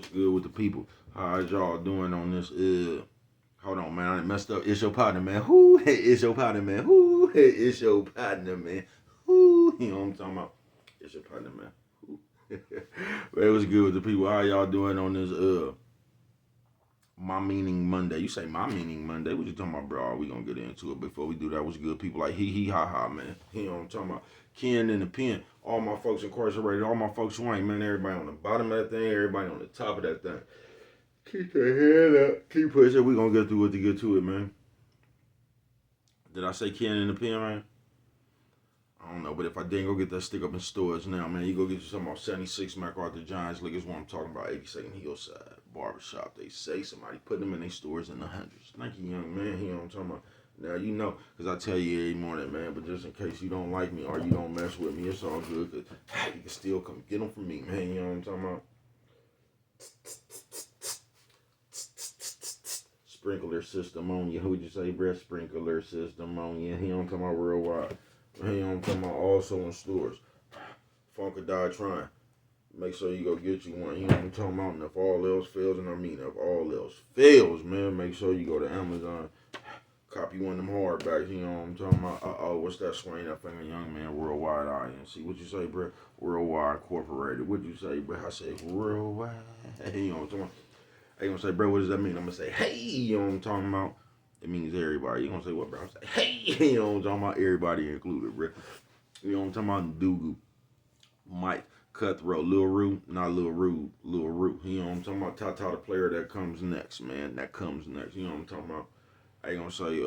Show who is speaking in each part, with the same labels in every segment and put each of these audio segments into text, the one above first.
Speaker 1: What's good with the people? How's y'all doing on this? Hold on, man. I messed up. It's your partner, man. Who? It's your partner, man. Who? It's your partner, man. Who? You know what I'm talking about? It's your partner, man. Who? Man, what's good with the people? How y'all doing on this? My meaning Monday. You say my meaning Monday. What you talking about, bro? We gonna get into it. Before we do that, what's good? People like hee ha ha, man. You know what I'm talking about? Ken in the pen. All my folks incarcerated. All my folks who ain't, man. Everybody on the bottom of that thing. Everybody on the top of that thing. Keep your head up. Keep pushing. We gonna get through it to get to it, man. Did I say Ken in the pen, man? I don't know, but if I didn't, go get that stick up in stores now, man. You go get you some about 76 MacArthur Giants. Look, it's what I'm talking about. 82nd Hillside Barbershop. They say somebody put them in their stores in the hundreds. Thank you, young man. You know what I'm talking about. Now, you know, because I tell you every morning, man, but just in case you don't like me or you don't mess with me, it's all good, because you can still come get them from me, man. You know what I'm talking about. Sprinkler system on you. Who'd you say, Brett? Sprinkler system on you. He don't talking about worldwide. He don't talking about also in stores. Funkadie trying. Make sure you go get you one. You know what I'm talking about? And if all else fails, and I mean if all else fails, man, make sure you go to Amazon. Copy one of them hardbacks. You know what I'm talking about? What's that swing that finger, young man? Worldwide INC. What you say, bro? Worldwide Incorporated. What you say, bro? I say worldwide. You know what I'm talking about? They gonna say, bro, what does that mean? I'm gonna say, hey, you know what I'm talking about? It means everybody. You gonna say what, bro? I'm say, hey, you know what I'm talking about? Everybody included, bro. You know what I'm talking about? Dugu, Mike, Cutthroat, Lil Rue, not Lil Rue, Lil Rue. You know what I'm talking about? Tata, the player that comes next, man. That comes next. You know what I'm talking about? I ain't gonna say,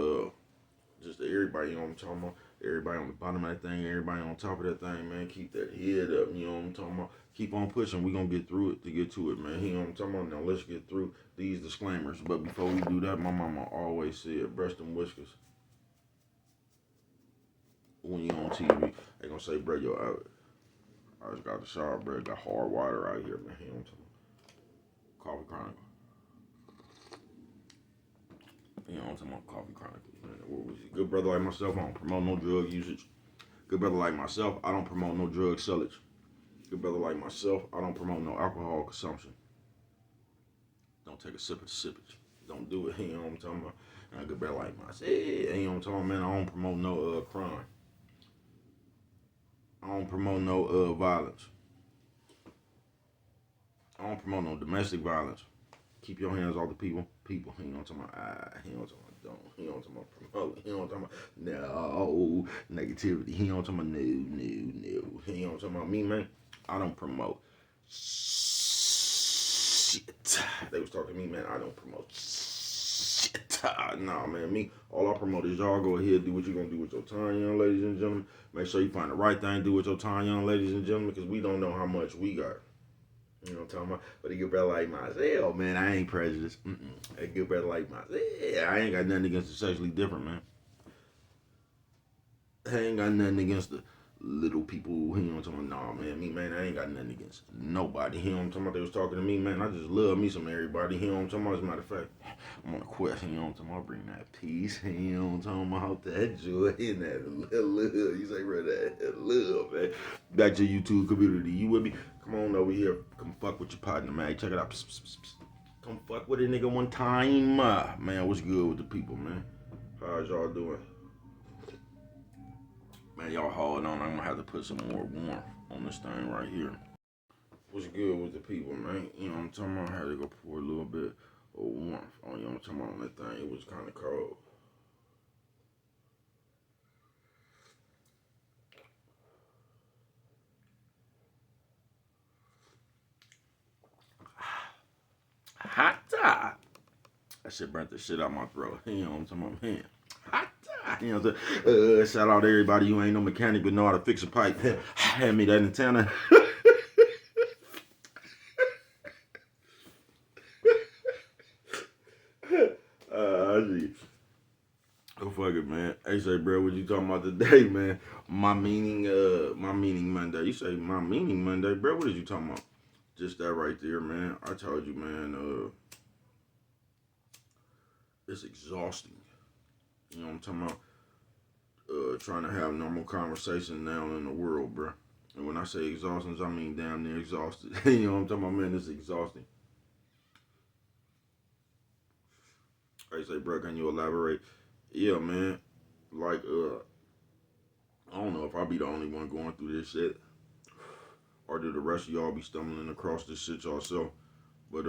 Speaker 1: just everybody, you know what I'm talking about? Everybody on the bottom of that thing, everybody on top of that thing, man. Keep that head up, you know what I'm talking about? Keep on pushing. We gonna get through it to get to it, man. You know what I'm talking about? Now let's get through these disclaimers. But before we do that, my mama always said, breast and whiskers. When you on TV, they gonna say, bro, yo, I just got the shower, bro. Got hard water out here, man. You know what I'm talking about? Coffee Chronicle. You know what I'm talking about? Coffee Chronicles, man. Good brother like myself, I don't promote no drug usage. Good brother like myself, I don't promote no drug sellage. Good brother like myself, I don't promote no alcohol consumption. Don't take a sip of the sippage. Don't do it. You know what I'm talking about? And a good brother like myself, you know what I'm talking about, man. I don't promote no crime. I don't promote no violence. I don't promote no domestic violence. Keep your hands off the people. People. You know what I'm talking about? You know what I'm talking about? Don't. You know what I'm talking about? Promote. You know what I'm talking about? No. Negativity. You know what I'm talking about? No. You know what I'm talking about? Me, man. I don't promote shit. They was talking to me, man. I don't promote shit. Nah, man. Me, all I promote is y'all go ahead, do what you're going to do with your time, young ladies and gentlemen. Make sure you find the right thing to do with your time, young ladies and gentlemen, because we don't know how much we got. You know what I'm talking about? But a good brother like myself, man, I ain't prejudiced. A good brother like myself, I ain't got nothing against the sexually different, man. I ain't got nothing against the little people. You know what I'm talking about? Nah, man, me, man, I ain't got nothing against nobody. You know what I'm talking about? They was talking to me, man. I just love me some everybody. You know what I'm talking about? As a matter of fact, I'm on a quest. You know what I'm talking about? Bring that peace. You know what I'm talking about? That joy and that love. You say, bro, that love, man. Back to YouTube community. You with me? Come on over here. Come fuck with your partner, man. Check it out. Psst, psst, psst. Come fuck with a nigga one time. Man, what's good with the people, man? How's y'all doing? Man, y'all hold on. I'm gonna have to put some more warmth on this thing right here. What's good with the people, man? You know what I'm talking about? I had to go pour a little bit of warmth on, you know what I'm talking about, on that thing. It was kind of cold. Hot dog. That shit burnt the shit out my throat. You know what I'm talking about, man. Hot dog. You know what I'm saying? Shout out to everybody who ain't no mechanic but know how to fix a pipe. Hand me that antenna. Shit. Oh fuck it, man. Hey, say, bro, what you talking about today, man? My meaning Monday. You say my meaning Monday, bro? What is you talking about? Just that right there, man. I told you, man. It's exhausting. You know what I'm talking about? Trying to have normal conversation now in the world, bro. And when I say exhausting, I mean damn near exhausted. You know what I'm talking about, man? It's exhausting. I say, bro, can you elaborate? Yeah, man. Like, I don't know if I'll be the only one going through this shit, or do the rest of y'all be stumbling across this shit yourself. But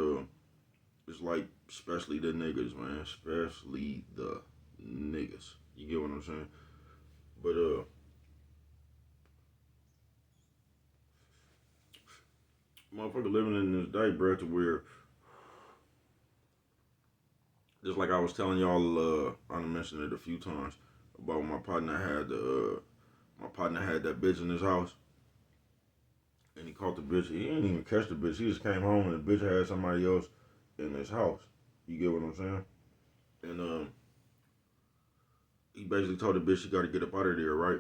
Speaker 1: it's like, especially the niggas, man. Especially the niggas. You get what I'm saying? But motherfucker living in this day, bro, to where just like I was telling y'all, I mentioned it a few times about my partner had that bitch in his house, and he caught the bitch. He didn't even catch the bitch. He just came home and the bitch had somebody else in his house. You get what I'm saying? And he basically told the bitch she got to get up out of there, right?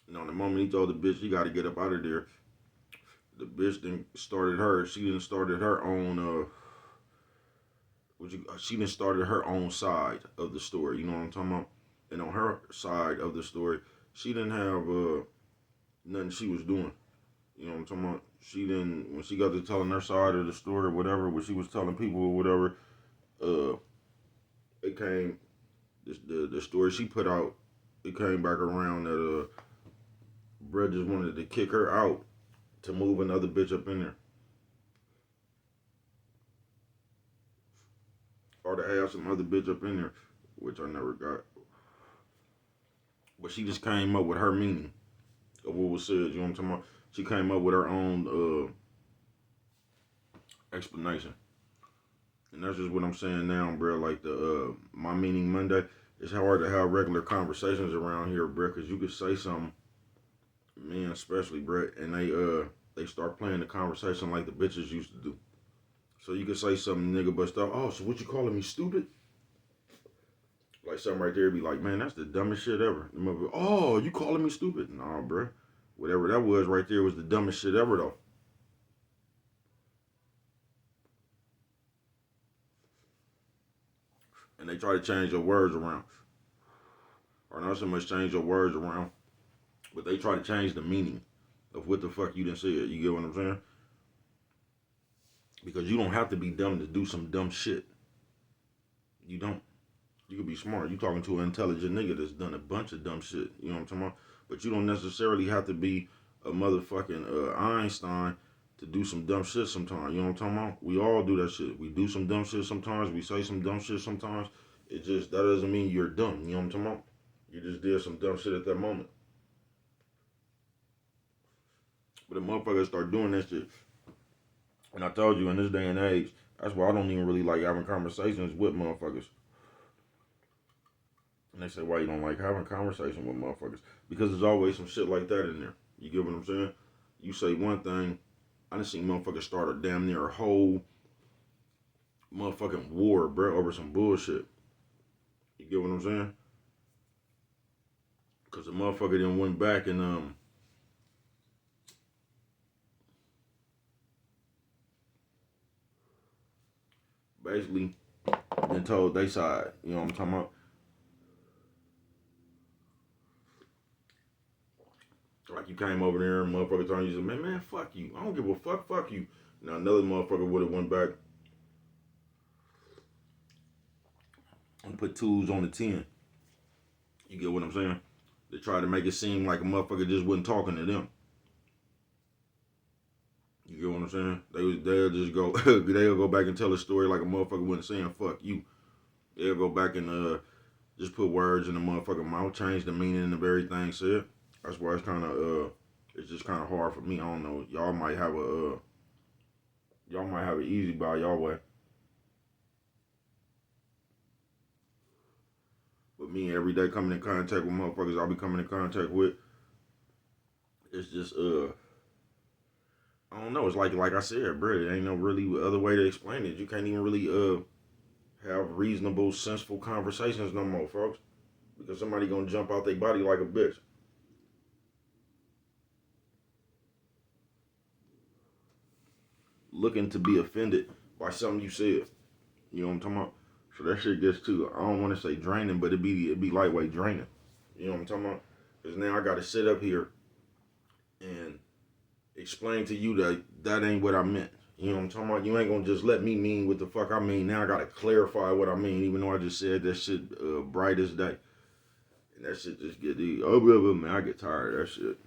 Speaker 1: And on the moment he told the bitch she got to get up out of there, the bitch then started her. She didn't started her own. She didn't started her own side of the story. You know what I'm talking about? And on her side of the story, she didn't have nothing she was doing. You know what I'm talking about? She didn't, when she got to telling her side of the story or whatever, what she was telling people or whatever, uh, it came, the story she put out, it came back around that Brett just wanted to kick her out to move another bitch up in there. Or to have some other bitch up in there, which I never got. But she just came up with her meaning of what was said, you know what I'm talking about? She came up with her own explanation. And that's just what I'm saying now, bro. Like the my meaning Monday, it's hard to have regular conversations around here, bro, because you could say something, men especially, bro, and they start playing the conversation like the bitches used to do. So you could say something, nigga, but stuff. Oh, so what you calling me stupid? Like something right there be like, man, that's the dumbest shit ever. The mother, oh, you calling me stupid? Nah, bro. Whatever that was right there was the dumbest shit ever, though. And they try to change your words around. Or not so much change your words around, but they try to change the meaning of what the fuck you done said. You get what I'm saying? Because you don't have to be dumb to do some dumb shit. You don't. You could be smart. You talking to an intelligent nigga that's done a bunch of dumb shit. You know what I'm talking about? But you don't necessarily have to be a motherfucking Einstein to do some dumb shit sometimes. You know what I'm talking about? We all do that shit. We do some dumb shit sometimes. We say some dumb shit sometimes. It just, that doesn't mean you're dumb. You know what I'm talking about? You just did some dumb shit at that moment. But the motherfuckers start doing that shit. And I told you, in this day and age, that's why I don't even really like having conversations with motherfuckers. And they say, why you don't like having conversation with motherfuckers? Because there's always some shit like that in there. You get what I'm saying? You say one thing, I done seen motherfuckers start a damn near a whole motherfucking war, bro, over some bullshit. You get what I'm saying? Because the motherfucker then went back and basically then told they side. You know what I'm talking about? Like you came over there and motherfucker told you, man, fuck you. I don't give a fuck you. Now another motherfucker would have went back and put twos on the 10. You get what I'm saying? They tried to make it seem like a motherfucker just wasn't talking to them. You get what I'm saying? They'll just go they'll go back and tell a story like a motherfucker wasn't saying fuck you. They'll go back and just put words in the motherfucker mouth, change the meaning of everything said. That's why it's just kinda hard for me. I don't know. Y'all might have it easy by y'all way. But me every day coming in contact with motherfuckers I'll be coming in contact with, it's just I don't know. It's like I said, bro. There ain't no really other way to explain it. You can't even really have reasonable, sensible conversations no more, folks. Because somebody gonna jump out their body like a bitch. Looking to be offended by something you said. You know what I'm talking about? So that shit gets too, I don't want to say draining, but it'd be lightweight draining. You know what I'm talking about? Because now I got to sit up here and explain to you that that ain't what I meant. You know what I'm talking about? You ain't gonna just let me mean what the fuck I mean. Now I gotta clarify what I mean, even though I just said that shit bright as day. And that shit just get the man. I get tired of that shit.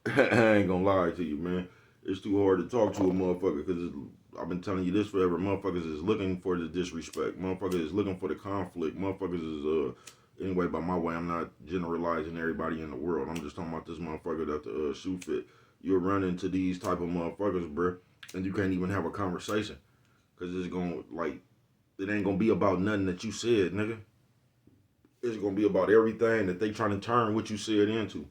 Speaker 1: I ain't gonna lie to you, man. It's too hard to talk to a motherfucker because I've been telling you this forever. Motherfuckers is looking for the disrespect. Motherfuckers is looking for the conflict. Motherfuckers is anyway. By my way, I'm not generalizing everybody in the world. I'm just talking about this motherfucker that the shoe fit. You'll run into these type of motherfuckers, bruh, and you can't even have a conversation because it's gonna it ain't gonna be about nothing that you said, nigga. It's gonna be about everything that they trying to turn what you said into.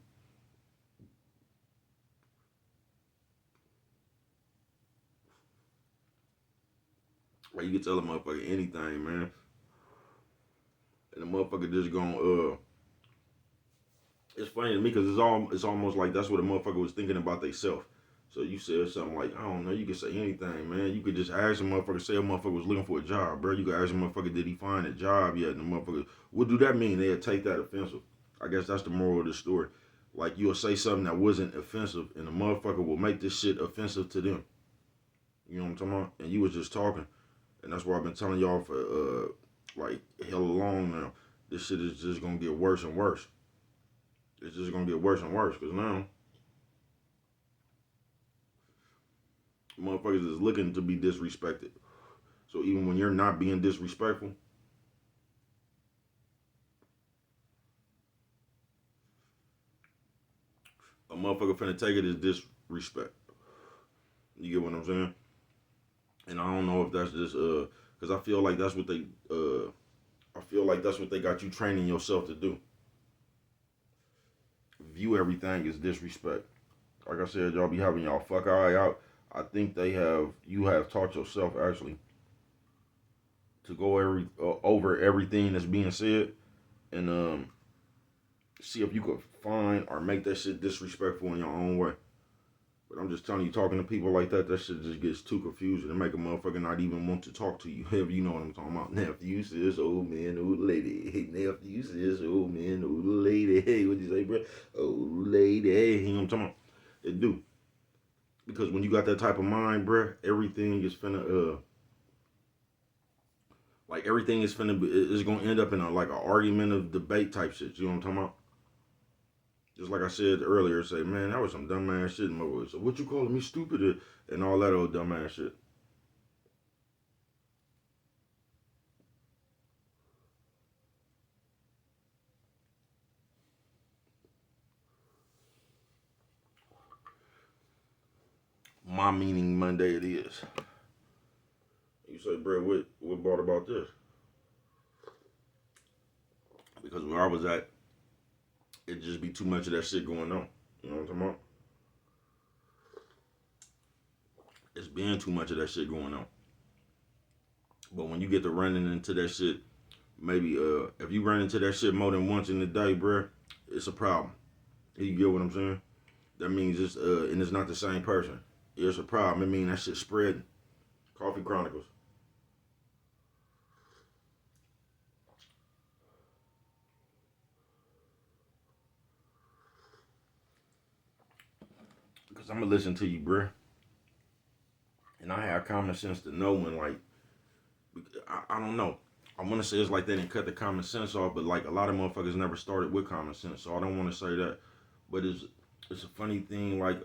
Speaker 1: Like you can tell a motherfucker anything, man, and the motherfucker just gonna. It's funny to me because it's almost like that's what a motherfucker was thinking about theyself. So you said something like, I don't know, you could say anything, man. You could just ask a motherfucker, say a motherfucker was looking for a job, bro. You could ask a motherfucker, did he find a job yet? And the motherfucker, what do that mean? They'd take that offensive. I guess that's the moral of the story. Like you'll say something that wasn't offensive, and the motherfucker will make this shit offensive to them. You know what I'm talking about? And you was just talking, and that's why I've been telling y'all for like hell long now. This shit is just gonna get worse and worse. It's just gonna get worse and worse because now motherfuckers is looking to be disrespected. So even when you're not being disrespectful, a motherfucker finna take it as disrespect. You get what I'm saying? And I don't know if that's just because I feel like that's what they I feel like that's what they got you training yourself to do. View everything as disrespect. Like I said, y'all be having y'all fuck eye out. I think you have taught yourself actually to go over everything that's being said and see if you could find or make that shit disrespectful in your own way. But I'm just telling you, talking to people like that shit just gets too confusing and make a motherfucker not even want to talk to you. If you know what I'm talking about. Nephew says, old man, old lady. Hey, nephew says, old man, old lady. Hey, what'd you say, bro? Old lady. Hey, you know what I'm talking about? It do. Because when you got that type of mind, bro, everything is finna, everything is finna, is gonna end up in like an argument of debate type shit. You know what I'm talking about? Just like I said earlier, say, man, that was some dumbass shit in my voice. So what you calling me stupid and all that old dumbass shit. My meaning Monday it is. You say, bro, what brought about this? Because where I was at, it just be too much of that shit going on. You know what I'm talking about? It's been too much of that shit going on. But when you get to running into that shit, maybe if you run into that shit more than once in the day, bro, it's a problem. You get what I'm saying? That means and it's not the same person. It's a problem. It means that shit spreading. Coffee Chronicles. Because I'm going to listen to you, bruh. And I have common sense to know when, like, I don't know. I want to say it's like they didn't cut the common sense off, but like a lot of motherfuckers never started with common sense, so I don't want to say that. But it's a funny thing, like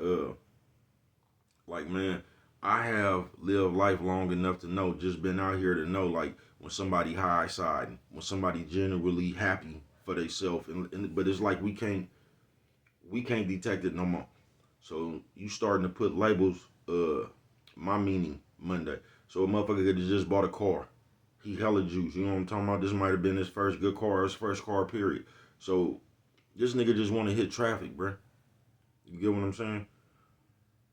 Speaker 1: man, I have lived life long enough to know, just been out here to know, like when somebody high side, when somebody genuinely happy for themselves, but it's like we can't detect it no more. So you starting to put labels. My meaning Monday. So a motherfucker could have just bought a car. He hella juice. You know what I'm talking about? This might have been his first good car, his first car, period. So this nigga just want to hit traffic, bruh. You get what I'm saying?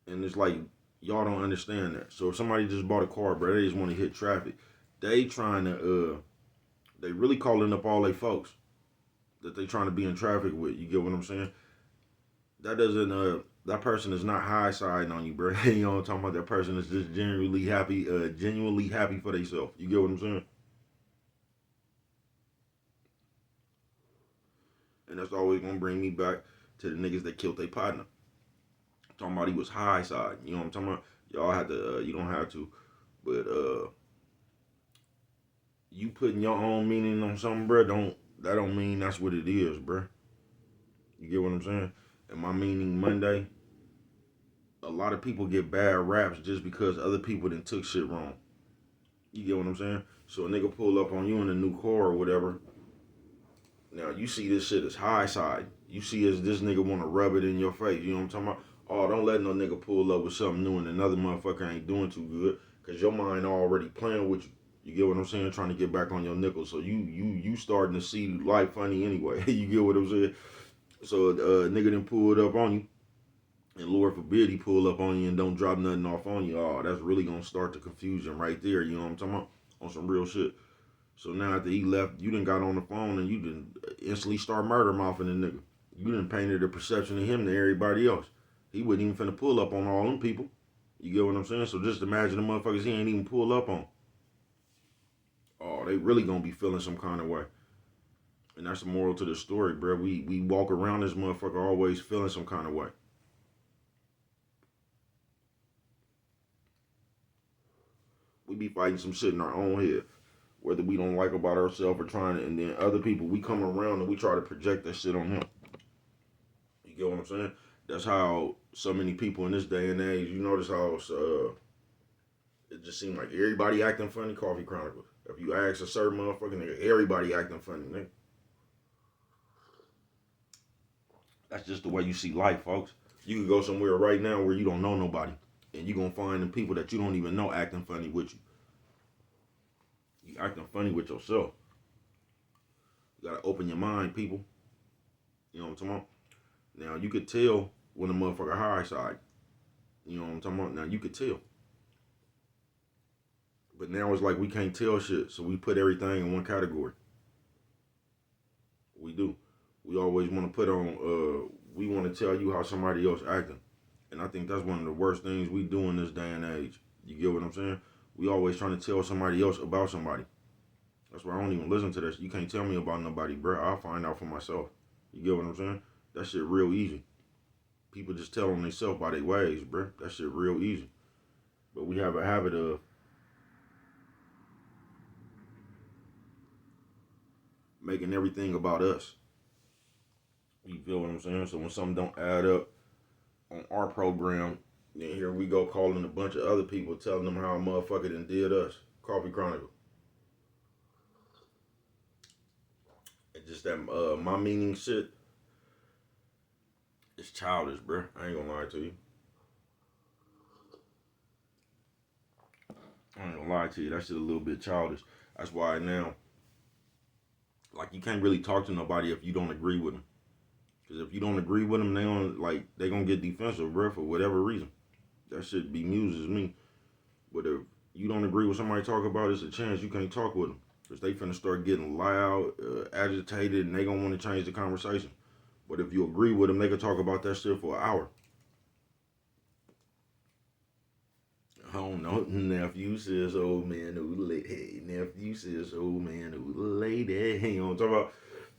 Speaker 1: And it's like, y'all don't understand that. So if somebody just bought a car, bruh, they just want to hit traffic. They trying to, they really calling up all they folks that they trying to be in traffic with. You get what I'm saying? That doesn't, that person is not high siding on you, bro. You know what I'm talking about? That person is just genuinely happy for themselves. You get what I'm saying? And that's always gonna bring me back to the niggas that killed their partner. Talking about he was high side. You know what I'm talking about? Y'all have to, you don't have to, but you putting your own meaning on something, bro, that don't mean that's what it is, bro. You get what I'm saying? And my meaning Monday, a lot of people get bad raps just because other people done took shit wrong. You get what I'm saying? So a nigga pull up on you in a new car or whatever. Now you see this shit as high side. You see as this nigga want to rub it in your face. You know what I'm talking about? Oh, don't let no nigga pull up with something new and another motherfucker ain't doing too good, cause your mind already playing with you. You get what I'm saying? Trying to get back on your nickel. So you starting to see life funny anyway. You get what I'm saying? So nigga done pulled up on you, and Lord forbid he pull up on you and don't drop nothing off on you. Oh, that's really gonna start the confusion right there. You know what I'm talking about? On some real shit. So now after he left, you done got on the phone and you done instantly start murder mouthing the nigga. You done painted a perception of him to everybody else. He wasn't even finna pull up on all them people. You get what I'm saying? So just imagine the motherfuckers he ain't even pull up on. Oh, they really gonna be feeling some kind of way. And that's the moral to the story, bro. We walk around this motherfucker always feeling some kind of way. We be fighting some shit in our own head, whether we don't like about ourselves or trying to, and then other people, we come around and we try to project that shit on them. You get what I'm saying? That's how so many people in this day and age, you notice how it just seems like everybody acting funny, Coffee Chronicles. If you ask a certain motherfucking nigga, everybody acting funny, nigga. That's just the way you see life, folks. You can go somewhere right now where you don't know nobody, and you gonna find the people that you don't even know acting funny with you. You acting funny with yourself. You gotta open your mind, people. You know what I'm talking about? Now you could tell when a motherfucker high side. You know what I'm talking about? Now you could tell. But now it's like we can't tell shit, so we put everything in one category. We do. We always want to put on. We want to tell you how somebody else acting, and I think that's one of the worst things we do in this day and age. You get what I'm saying? We always trying to tell somebody else about somebody. That's why I don't even listen to this. You can't tell me about nobody, bro. I'll find out for myself. You get what I'm saying? That shit real easy. People just tell on themselves by their ways, bro. That shit real easy. But we have a habit of making everything about us. You feel what I'm saying? So when something don't add up on our program, then here we go calling a bunch of other people, telling them how a motherfucker done did us. Coffee Chronicle. And just that my meaning shit is childish, bro. I ain't gonna lie to you. I ain't gonna lie to you. That shit a little bit childish. That's why now, like, you can't really talk to nobody if you don't agree with them. Because if you don't agree with them, they gonna get defensive, bro, for whatever reason. That shit bemuses me. But if you don't agree with somebody talk about, it's a chance you can't talk with them. Because they finna start getting loud, agitated, and they gonna want to change the conversation. But if you agree with them, they can talk about that shit for an hour. I don't know. Nephew says, old man who late. Hey, nephew says, old man who lady. You know what I'm talking about?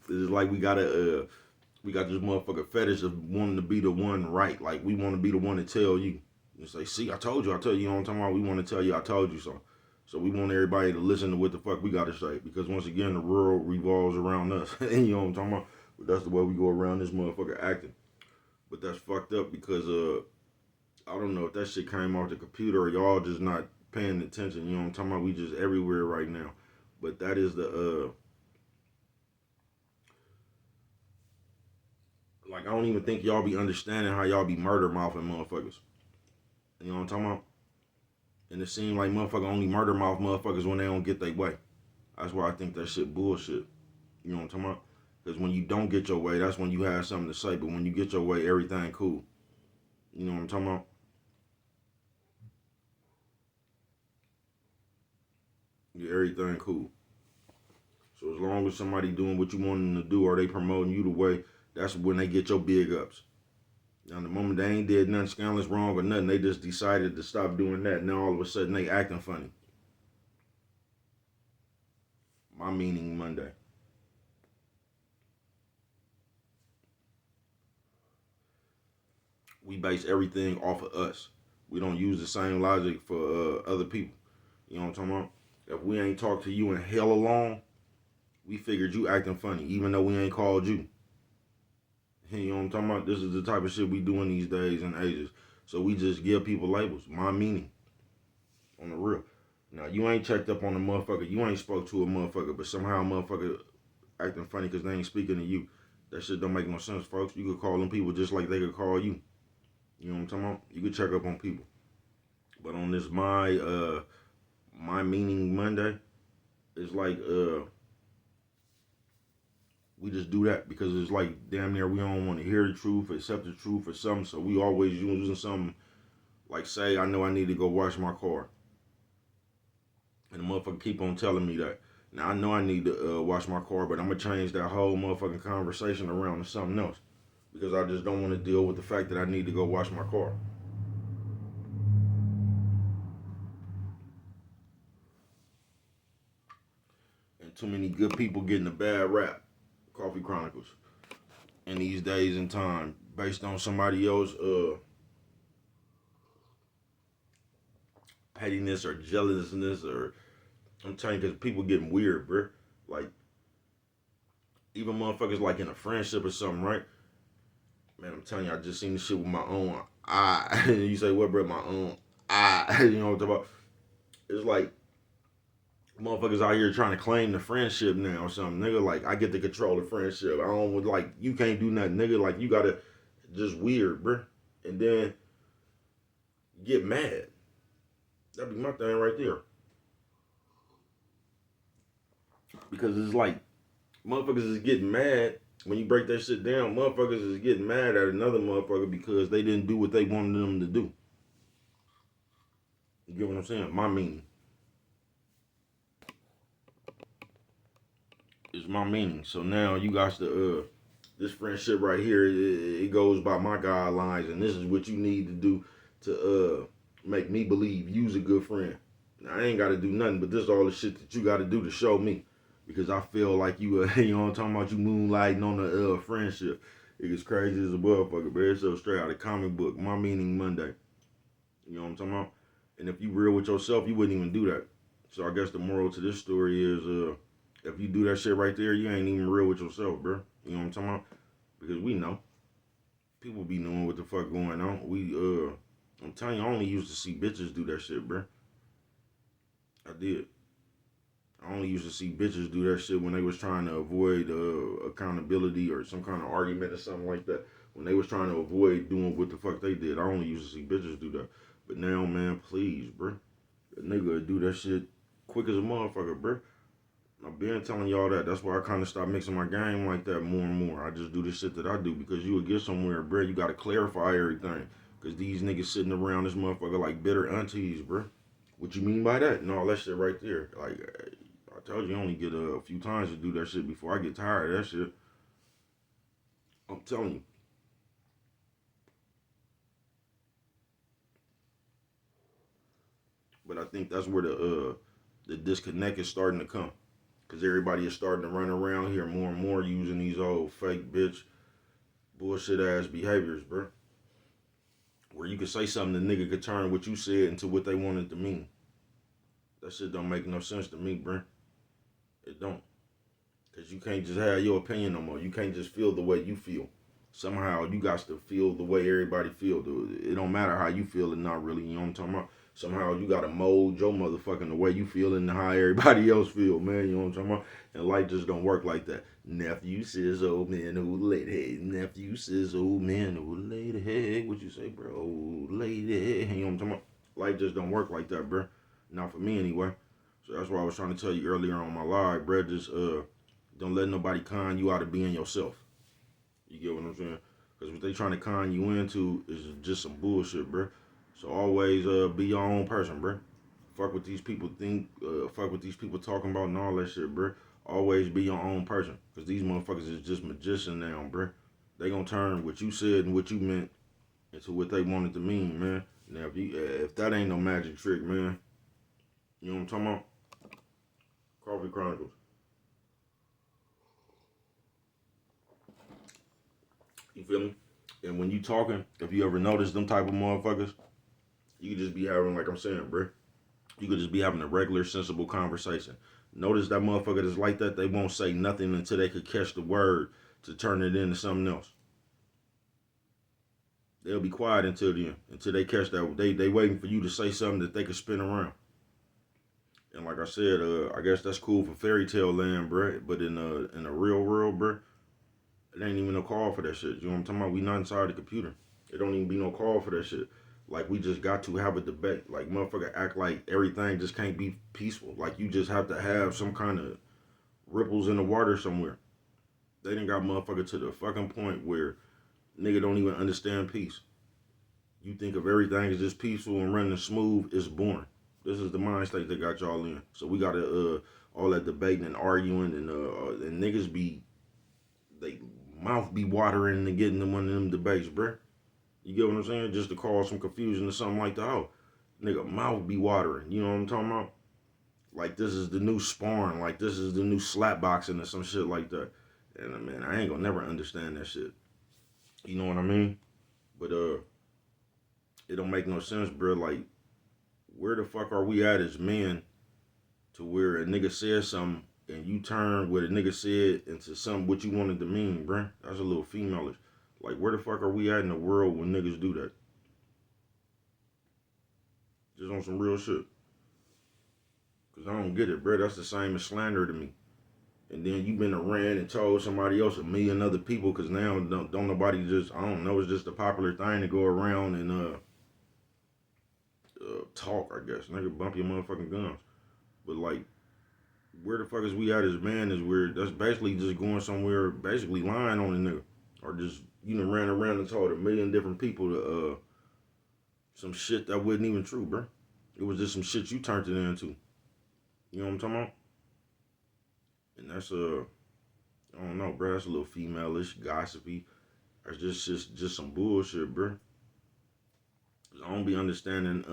Speaker 1: It's like we got this motherfucker fetish of wanting to be the one right. Like, we want to be the one to tell you. You say, see, I told you. I tell you, you know what I'm talking about? We want to tell you, I told you so. So we want everybody to listen to what the fuck we got to say. Because once again, the world revolves around us. You know what I'm talking about? But that's the way we go around this motherfucker acting. But that's fucked up because, I don't know if that shit came off the computer or y'all just not paying attention. You know what I'm talking about? We just everywhere right now. But that is like, I don't even think y'all be understanding how y'all be murder mouthing motherfuckers. You know what I'm talking about? And it seems like motherfucker only murder mouth motherfuckers when they don't get their way. That's why I think that shit bullshit. You know what I'm talking about? Because when you don't get your way, that's when you have something to say. But when you get your way, everything cool. You know what I'm talking about? Yeah, everything cool. So as long as somebody doing what you want them to do or they promoting you the way, that's when they get your big ups. Now the moment they ain't did nothing scandalous wrong or nothing, they just decided to stop doing that. Now all of a sudden they acting funny. My meaning Monday. We base everything off of us. We don't use the same logic for other people. You know what I'm talking about? If we ain't talked to you in hella long, we figured you acting funny, even though we ain't called you. You know what I'm talking about? This is the type of shit we doing these days and ages. So we just give people labels. My meaning. On the real. Now, you ain't checked up on a motherfucker. You ain't spoke to a motherfucker, but somehow a motherfucker acting funny because they ain't speaking to you. That shit don't make no sense, folks. You could call them people just like they could call you. You know what I'm talking about? You could check up on people. But on this my meaning Monday, it's like we just do that because it's like damn near we don't want to hear the truth, accept the truth or something. So we always using something like, say, I know I need to go wash my car. And the motherfucker keep on telling me that. Now I know I need to wash my car, but I'm gonna change that whole motherfucking conversation around to something else. Because I just don't want to deal with the fact that I need to go wash my car. And too many good people getting a bad rap. Coffee Chronicles. In these days and time, based on somebody else pettiness or jealousness, or I'm telling you, because people getting weird, bro. Like, even motherfuckers like in a friendship or something, right? Man, I'm telling you, I just seen this shit with my own eye. You say, what, bro? My own eye. You know what I'm talking about? It's like, motherfuckers out here trying to claim the friendship now or something. Nigga, like, I get to control the friendship. I don't, like, you can't do nothing. Nigga, like, you gotta, just weird, bro. And then, get mad. That'd be my thing right there. Because it's like, motherfuckers is getting mad. When you break that shit down, motherfuckers is getting mad at another motherfucker because they didn't do what they wanted them to do. You get what I'm saying? My meaning. Is my meaning. So now you got to, this friendship right here, it goes by my guidelines, and this is what you need to do to make me believe you's a good friend. Now, I ain't got to do nothing, but this is all the shit that you got to do to show me. Because I feel like you, you know what I'm talking about, you moonlighting on the friendship. It gets crazy as a motherfucker, but it's so straight out of comic book. My meaning Monday. You know what I'm talking about? And if you real with yourself, you wouldn't even do that. So I guess the moral to this story is, if you do that shit right there, you ain't even real with yourself, bro. You know what I'm talking about? Because we know. People be knowing what the fuck going on. I'm telling you, I only used to see bitches do that shit, bro. I did. I only used to see bitches do that shit when they was trying to avoid accountability or some kind of argument or something like that. When they was trying to avoid doing what the fuck they did, I only used to see bitches do that. But now, man, please, bro. A nigga do that shit quick as a motherfucker, bro. I've been telling y'all that. That's why I kind of stopped mixing my game like that more and more. I just do the shit that I do because you would get somewhere, bro. You got to clarify everything. Because these niggas sitting around this motherfucker like bitter aunties, bro. What you mean by that? No, that shit right there. Like, I told you, I only get a few times to do that shit before I get tired of that shit. I'm telling you. But I think that's where the disconnect is starting to come. Because everybody is starting to run around here more and more using these old fake bitch bullshit ass behaviors, bro. Where you could say something, the nigga could turn what you said into what they wanted to mean. That shit don't make no sense to me, bro. It don't. Because you can't just have your opinion no more. You can't just feel the way you feel. Somehow you got to feel the way everybody feel. Dude. It don't matter how you feel it, not really. You know what I'm talking about? Somehow you got to mold your motherfucking the way you feel and how everybody else feel, man. You know what I'm talking about? And life just don't work like that. Nephew says, old man, old lady. Nephew says, old man, old lady. Hey, what you say, bro? Old lady. You know what I'm talking about? Life just don't work like that, bro. Not for me, anyway. So that's why I was trying to tell you earlier on my live, bro. Just don't let nobody con you out of being yourself. You get what I'm saying? Because what they trying to con you into is just some bullshit, bro. So always be your own person, bro. Fuck what these people think, fuck what these people talking about and all that shit, bro. Always be your own person. Because these motherfuckers is just magicians now, bro. They gonna turn what you said and what you meant into what they wanted to mean, man. Now, if that ain't no magic trick, man, you know what I'm talking about? Coffee Chronicles. You feel me? And when you talking, if you ever notice them type of motherfuckers, You could just be having, like I'm saying, bro. You could just be having a regular, sensible conversation. Notice that motherfucker that's like that, they won't say nothing until they could catch the word to turn it into something else. They'll be quiet until then, until they catch that. They waiting for you to say something that they can spin around. And like I said, I guess that's cool for fairy tale land, bro. But in the real world, bro, it ain't even no call for that shit. You know what I'm talking about? We not inside the computer. It don't even be no call for that shit. Like, we just got to have a debate. Like, motherfucker act like everything just can't be peaceful. Like, you just have to have some kind of ripples in the water somewhere. They done got motherfucker to the fucking point where nigga don't even understand peace. You think of everything as just peaceful and running smooth, it's boring. This is the mind state that got y'all in. So we gotta all that debating and arguing and niggas be they mouth be watering and getting in one of them debates, bruh. You get what I'm saying? Just to cause some confusion or something like that. Oh, nigga, mouth be watering. You know what I'm talking about? Like this is the new sparring. Like this is the new slap boxing or some shit like that. And man, I ain't gonna never understand that shit. You know what I mean? But it don't make no sense, bro. Like, where the fuck are we at as men to where a nigga says something and you turn what a nigga said into something what you wanted to mean, bruh? That's a little femalish. Like, where the fuck are we at in the world when niggas do that? Just on some real shit. Cause I don't get it, bruh. That's the same as slander to me. And then you been around and told somebody else, a million other people, cause now don't nobody just, I don't know, it's just a popular thing to go around and talk, I guess. Nigga, bump your motherfucking guns. But like, where the fuck is we at as man is where that's basically just going somewhere, basically lying on the nigga. Or just, ran around and told a million different people to, some shit that wasn't even true, bro. It was just some shit you turned it into. You know what I'm talking about? And that's, I don't know, bro. That's a little female-ish, gossipy. That's just some bullshit, bro. I don't be understanding,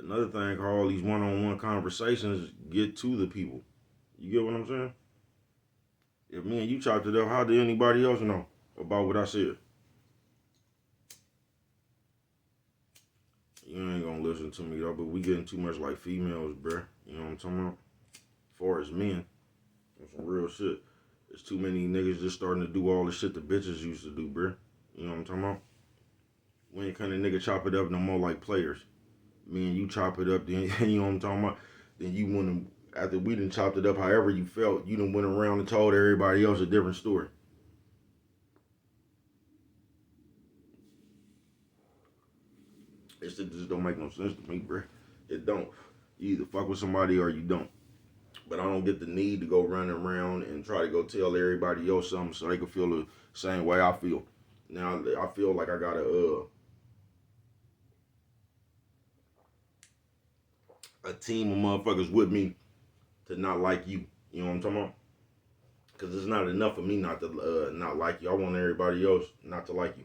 Speaker 1: another thing, how all these one-on-one conversations get to the people. You get what I'm saying? If me and you chopped it up, how did anybody else know about what I said? You ain't gonna listen to me though, but we getting too much like females, bruh. You know what I'm talking about? As far as men, on some real shit. There's too many niggas just starting to do all the shit the bitches used to do, bruh. You know what I'm talking about? We ain't kind of nigga chop it up no more like players. Me and you chop it up, then you know what I'm talking about? Then you wanna, after we done chopped it up however you felt, you done went around and told everybody else a different story. It just don't make no sense to me, bruh. It don't. You either fuck with somebody or you don't. But I don't get the need to go running around and try to go tell everybody else something so they can feel the same way I feel. Now I feel like I got a team of motherfuckers with me to not like you. You know what I'm talking about? Because it's not enough for me not to not like you. I want everybody else not to like you.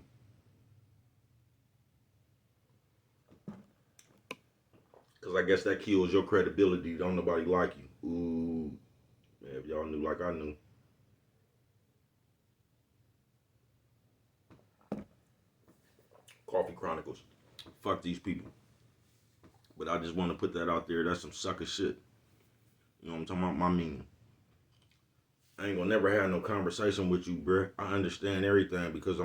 Speaker 1: Because I guess that kills your credibility. Don't nobody like you. Ooh, man, if y'all knew like I knew. Coffee Chronicles. Fuck these people. But I just want to put that out there. That's some sucker shit. You know what I'm talking about? My meaning. I ain't gonna never have no conversation with you, bruh. I understand everything because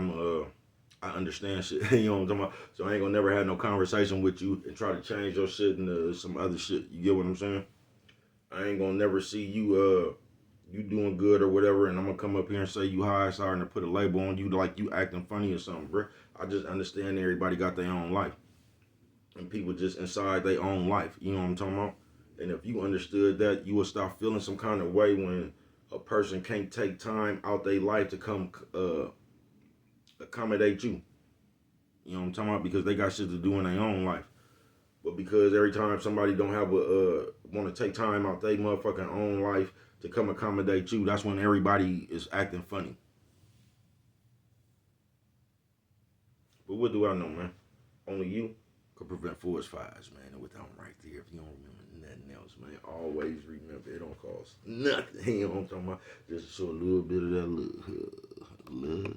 Speaker 1: I understand shit. You know what I'm talking about? So I ain't gonna never have no conversation with you and try to change your shit into some other shit. You get what I'm saying? I ain't gonna never see you, you doing good or whatever, and I'm gonna come up here and say you high, sorry, and put a label on you like you acting funny or something, bruh. I just understand everybody got their own life. And people just inside their own life. You know what I'm talking about? And if you understood that, you would stop feeling some kind of way when a person can't take time out their life to come accommodate you. You know what I'm talking about? Because they got shit to do in their own life. But because every time somebody don't have want to take time out their motherfucking own life to come accommodate you, that's when everybody is acting funny. But what do I know, man? Only you could prevent forest fires, man. And with that one right there, if you don't remember nothing else, man, always remember it don't cost nothing. You know what I'm talking about? Just show a little bit of that love.